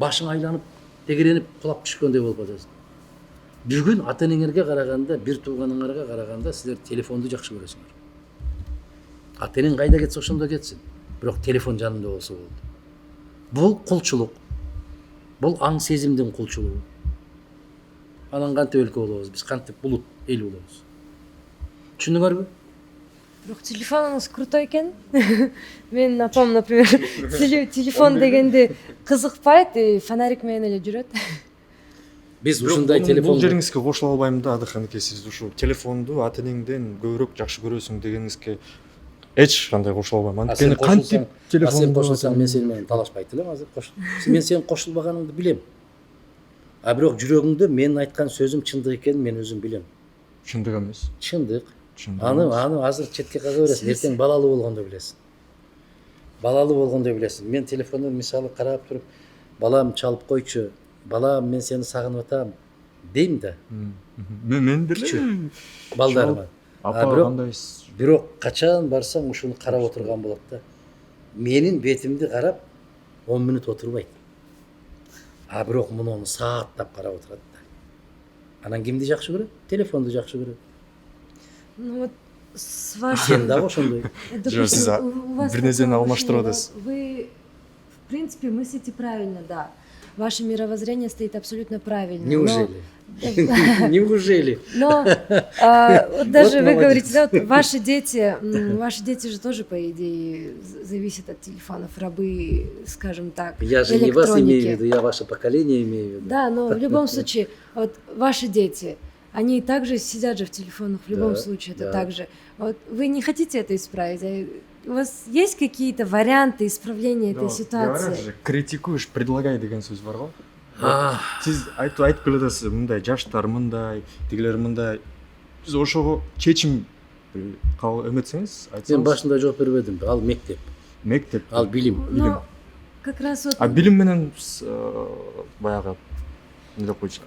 башың айланып, тегеренип, кулап түшкөндөй болуп атасың. Бүгүн ата-энеңерге караганда, бир тууганыңарга караганда силер телефонду жакшы көрөсүңөр. Ата-энең кайда кетсе ошондо кетсин, бирок телефон жанында болсо болду. Бул кулчулук. Бул аң сезимдин кулчулугу. Анан кантип өлкө болобуз, биз кантип булут эл болобуз. Түшүндүңөрбү? Бирок телефонуңуз крутой экен. Менин апам, например, телефон дегенди кызыкпайт, фонарик менен эле жүрөт. Биз ушундай телефон. Бул жериңизге кошула албайм да, Адыханке, сиз ушул телефонду ата энеңден көбүрөөк жакшы көрөсүң дегениңизге эч кандай кошула албайм. Анткени кантип телефон кошулсаң, мен сени менен талашпайт элем азыр. Мен сенин кошулбаганыңды билем. А бирок жүрөгүңдө менин айткан сөзүм чындык экенин мен өзүм билем. Чындык эмес. Чындык. Аны азыр четке кага бересиң, эртең балалуу болгондо билесиң. Балалуу болгондо билесиң. Мен телефондон мисалы карап туруп, балам чалып койчу, балам мен сени сагынып атам дейм да. Мен деле Балдарыма. апа кандайсыз? Бирок качан барсаң ушуну карап отурган болот да. Менин бетимди карап 10 мүнөт отурбайт. А бирок муну сааттап карап отурат да. Анан кимди жакшы көрөт? Телефонду жакшы көрөт. Ну вот с Сен вашим... дагы ошондой. Жоқ, сіз бір нәрсені алмаштырып отырсыз. Вы, в принципе, мыслите правильно, да. Ваше мировоззрение стоит абсолютно правильно. Неужели? Неужели? Но вот даже Вот вы молодец. говорите, да, вот ваши дети же тоже, по идее, зависят от телефонов, рабы, скажем так, Я же не вас электроники. имею в виду, я ваше поколение имею в виду. Да, но в любом случае, вот ваши дети, они также сидят же в телефонах, в любом Да, случае, это да. так же. Вот вы не хотите это исправить? У вас есть какие-то варианты исправления этой ситуации? Критикуешь, предлагай деген сөз бар го. А, Сиз айтып келе жатасыз, мындай жаштар мындай, тигилер мындай. Биз ошого чечим кабыл эметсеңиз, Мен айтсаңыз. башында жооп бербедим. Ал мектеп, Мектеп. ал билим. Но как раз вот... А билим менен баягы эмне деп койчу?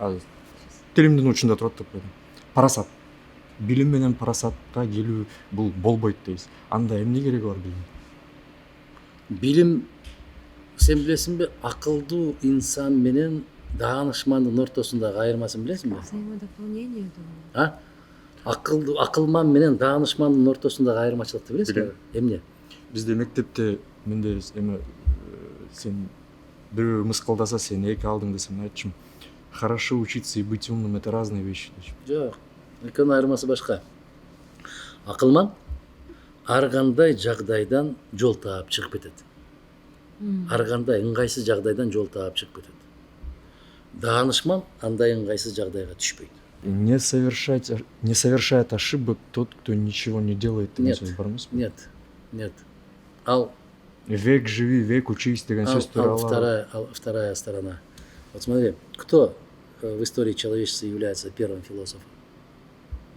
Тилимдин учунда турат деп койдум. Парасат. Билим менен парасатка келүү бул болбойт дейсиз. Анда эмне кереги бар билим? Билим, сен билесиңби, акылдуу инсан менен даанышмандын ортосундагы айырмасын билесиңби? Взаимодополнение, думаю. Акылман менен даанышмандын ортосундагы айырмачылыкты билесиңби? Билем. Эмне? Бизде мектепте менде эме сен бирөө мыскылдаса сен эки алдың десем мен айтчумун. Хорошо учиться и быть умным это разные вещи. Жок, экөөнүн айырмасы башка. Акылман ар кандай жагдайдан жол таап чыгып кетет. Ар кандай ыңгайсыз жагдайдан жол таап чыгып кетет. Даанышман андай ыңгайсыз жагдайга түшпөйт. Не совершает ошибок тот, кто ничего не делает. деген Нет. сөз бар эмеспи? Нет. Ал Век живи, век учись деген сөз тууралуу. вторая сторона. Вот смотри, кто в истории человечества является первым философом?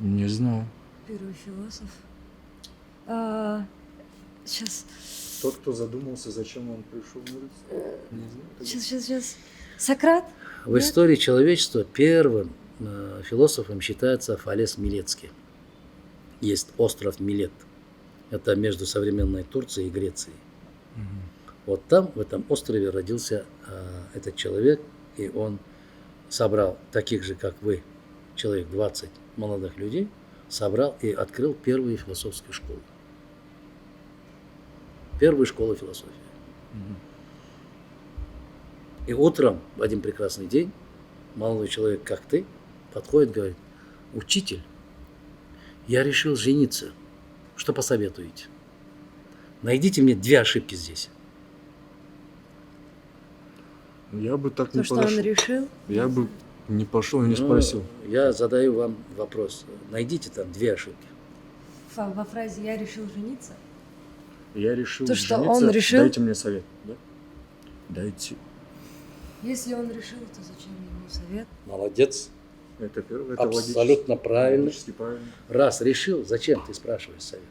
Не знаю. Первый философ. Сейчас. Тот, кто задумался, зачем он пришел в мир. Не знаю. Сейчас. Сократ? В Нет? истории человечества первым философом считается Фалес Милетский. Есть остров Милет. Это между современной Турцией и Грецией. Вот там, в этом острове, родился этот человек, и он собрал таких же, как вы, человек 20 молодых людей, собрал и открыл первую философскую школу. Первую школу философии. И утром, в один прекрасный день, молодой человек, как ты, подходит и говорит: учитель, я решил жениться. Что посоветуете? Найдите мне 2 ошибки здесь. Я бы так То, не что подошел. он решил? Я бы не пошел и не Ну, спросил. Я задаю вам вопрос. Найдите там 2 ошибки. Во фразе «я решил жениться». Я решил То, что жениться. он решил? Дайте мне совет. Да? Дайте. Если он решил, то зачем ему совет? Молодец. Это первое. Это Абсолютно правильно. логически правильно. Раз решил, зачем ты спрашиваешь совет?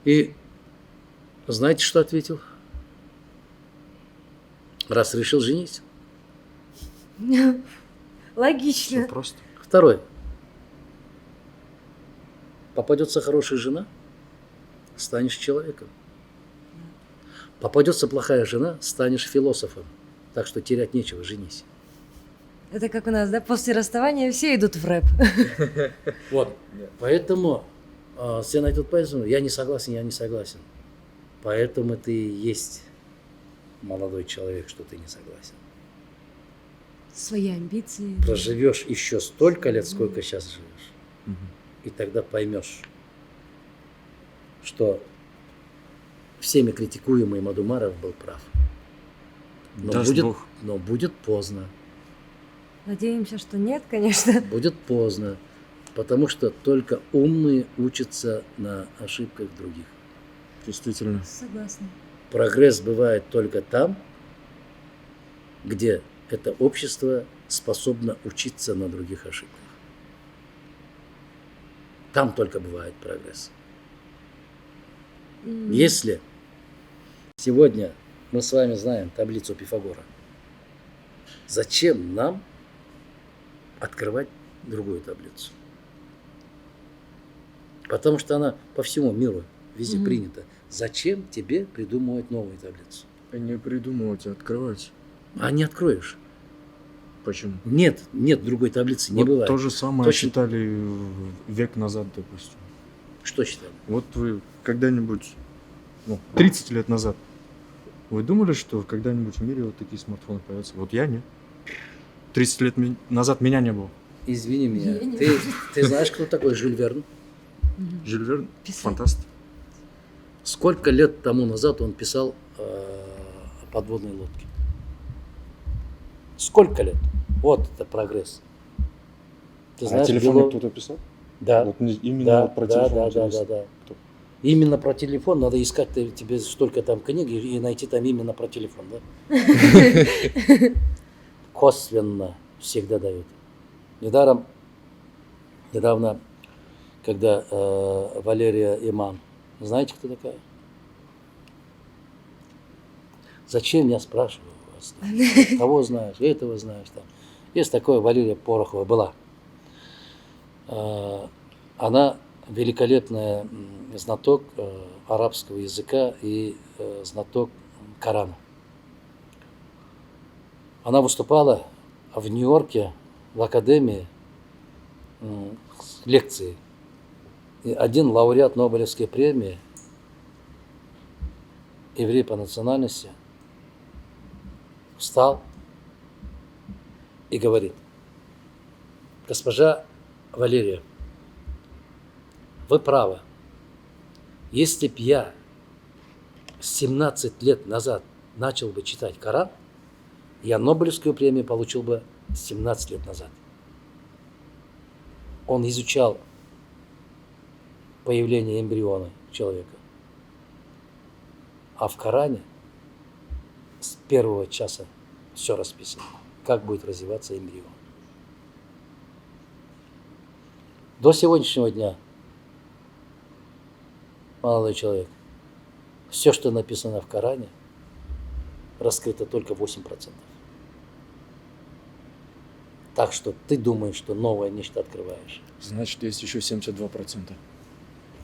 И знаете, что ответил? Раз решил, женись. Все Логично. просто. Второй. Попадется хорошая жена, станешь человеком. Попадется плохая жена, станешь философом. Так что терять нечего, женись. Это как у нас, да? После расставания все идут в рэп. Вот. Поэтому все найдут поэтому, я не согласен. Поэтому ты и есть молодой человек, что ты не согласен. Свои амбиции. Проживешь еще столько лет, сколько сейчас живешь. Мгм. И тогда поймешь, что всеми критикуемый Мадумаров был прав. Даст Бог. Но будет поздно. Надеемся, что нет, конечно. Будет поздно. Потому что только умные учатся на ошибках других. Действительно. Согласна. Прогресс бывает только там, где это общество способно учиться на других ошибках. Там только бывает прогресс. Если сегодня мы с вами знаем таблицу Пифагора, зачем нам открывать другую таблицу? Потому что она по всему миру везде принята. Зачем тебе придумывать новую таблицу? Не придумывать, а открывать. А не откроешь. Почему? Нет другой таблицы, не Вот бывает. то же самое Точно. считали век назад, допустим. Что считали? Вот вы когда-нибудь, 30 лет назад, вы думали, что когда-нибудь в мире вот такие смартфоны появятся? Вот я нет. 30 лет назад меня не было. Извини меня. Я не Ты знаешь, кто такой Жюль Верн? Жюль Верн, Писатель. фантаст. Сколько лет тому назад он писал о подводной лодке? Сколько лет? Вот это прогресс. Ты А телефон кто-то писал? Да. Вот именно Да, вот про да, телефон да, да, интересно. да. Кто? Именно про телефон надо искать тебе столько там книг и найти там именно про телефон, да? Косвенно всегда дают. Недавно, когда Валерия Иман, знаете, кто такая? Зачем я спрашиваю вас? Кого знаешь, этого знаешь. Там. Есть такое, Валерия Порохова была. Она великолепная знаток арабского языка и знаток Корана. Она выступала в Нью-Йорке в академии с лекцией. И один лауреат Нобелевской премии, еврей по национальности, встал и говорит: госпожа Валерия, вы правы. Если б я 17 лет назад начал бы читать Коран, я Нобелевскую премию получил бы 17 лет назад. Он изучал появление эмбриона человека. А в Коране с первого часа все расписано. как будет развиваться эмбрион. До сегодняшнего дня, молодой человек, все, что написано в Коране, раскрыто только 8%. Так что ты думаешь, что новое нечто открываешь. Значит, есть еще 72%.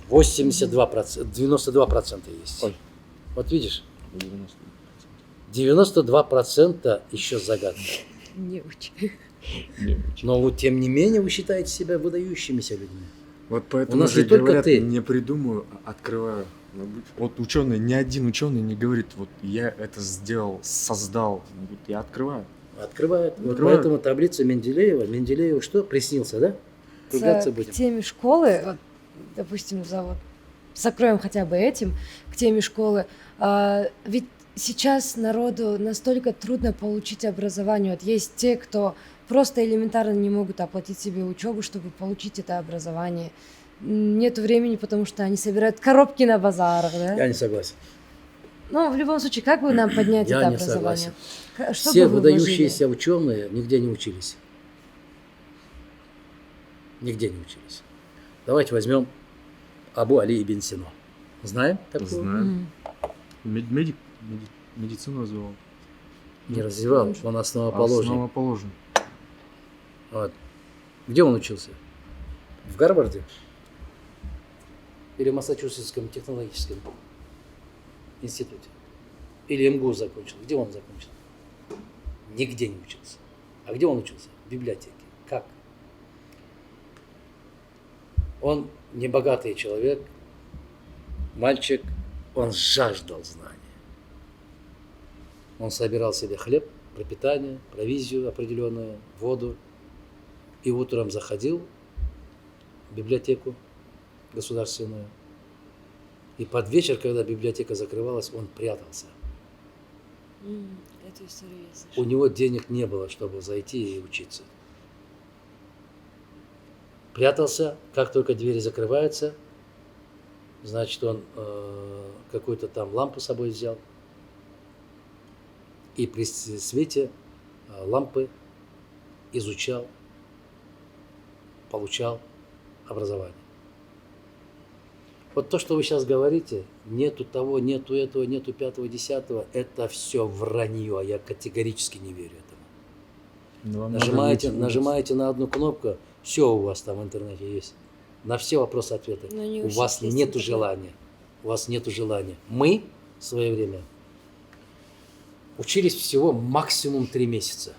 82%, 92% есть. Ой. Вот видишь, 90%. 92% еще загадка. Не очень. Не очень. Но вот, тем не менее вы считаете себя выдающимися людьми. Вот поэтому У нас же не только говорят, ты. не придумаю, а открываю. Вот ученый, ни один ученый не говорит, вот я это сделал, создал. Он говорит, я открываю. Открывает. Вот Открывает. поэтому таблица Менделеева. Менделееву что? Приснился, да? Ругаться К будем. теме школы, вот, допустим, закроем хотя бы этим, к теме школы. Ведь сейчас народу настолько трудно получить образование. Вот есть те, кто просто элементарно не могут оплатить себе учебу, чтобы получить это образование. Нету времени, потому что они собирают коробки на базарах, да? Я не согласен. Но в любом случае, как бы нам поднять Я это не образование? Что Все бы вы вложили? выдающиеся ученые нигде не учились. Нигде не учились. Давайте возьмем Абу Али ибн Сино. Знаем такого? Знаю. Медицину развивал. Не развивал, он основоположник. Основоположник. Вот. Где он учился? В Гарварде? Или в Массачусетском технологическом институте? Или МГУ закончил? Где он закончил? Нигде не учился. А где он учился? В библиотеке. Как? Он небогатый человек, мальчик, он жаждал знаний. Он собирал себе хлеб, пропитание, провизию определенную, воду. И утром заходил в библиотеку государственную. И под вечер, когда библиотека закрывалась, он прятался. Эту историю я У слышала. него денег не было, чтобы зайти и учиться. Прятался, как только двери закрываются, значит, он какую-то там лампу с собой взял. И при свете лампы изучал, получал образование. Вот то, что вы сейчас говорите, нету того, нету этого, нету пятого, десятого, это все вранье, я категорически не верю этому. Но вам надо выйти. Нажимаете на одну кнопку, все у вас там в интернете есть. На все вопросы ответы. Но не У у всех вас есть нету интернет. желания. У вас нету желания. Мы в свое время учились всего максимум 3 месяца.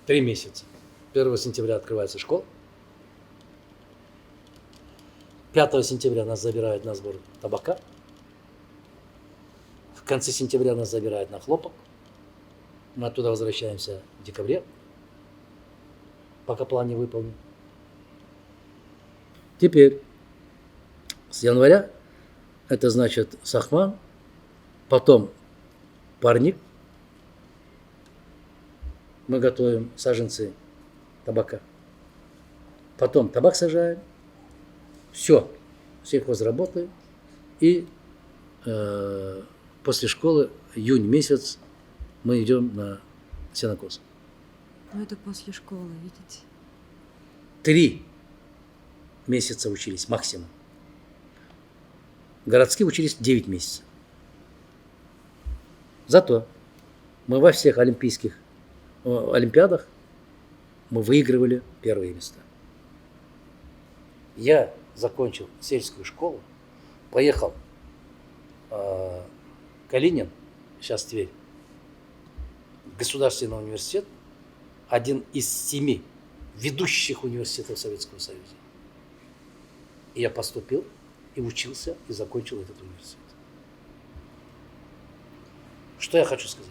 3 месяца. 1 сентября открывается школа. 5 сентября нас забирают на сбор табака. В конце сентября нас забирают на хлопок. Мы оттуда возвращаемся в декабре, пока план не выполнен. Теперь с января это значит сахман, потом парник. Мы готовим саженцы табака. Потом табак сажаем. Все, сельхозработаем. И после школы, июнь месяц, мы идем на сенокос. Ну, это после школы, видите? 3 месяца учились максимум. Городские учились 9 месяцев. Зато мы во всех олимпиадах мы выигрывали первые места. Я закончил сельскую школу, поехал Калинин, сейчас Тверь, государственный университет, один из 7 ведущих университетов Советского Союза. И я поступил, и учился, и закончил этот университет. Что я хочу сказать?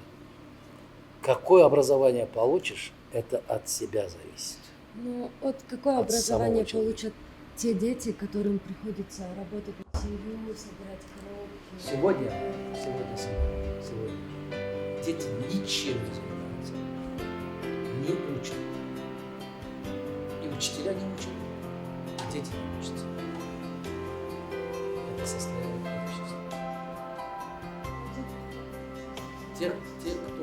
Какое образование получишь, это от себя зависит. Ну, вот какое От образование самого человека. получат те дети, которым приходится работать на семью, собирать коробки? Сегодня дети ничем не занимаются, не учат. И учителя не учат, и дети не учатся. Это состояние общества. Те, кто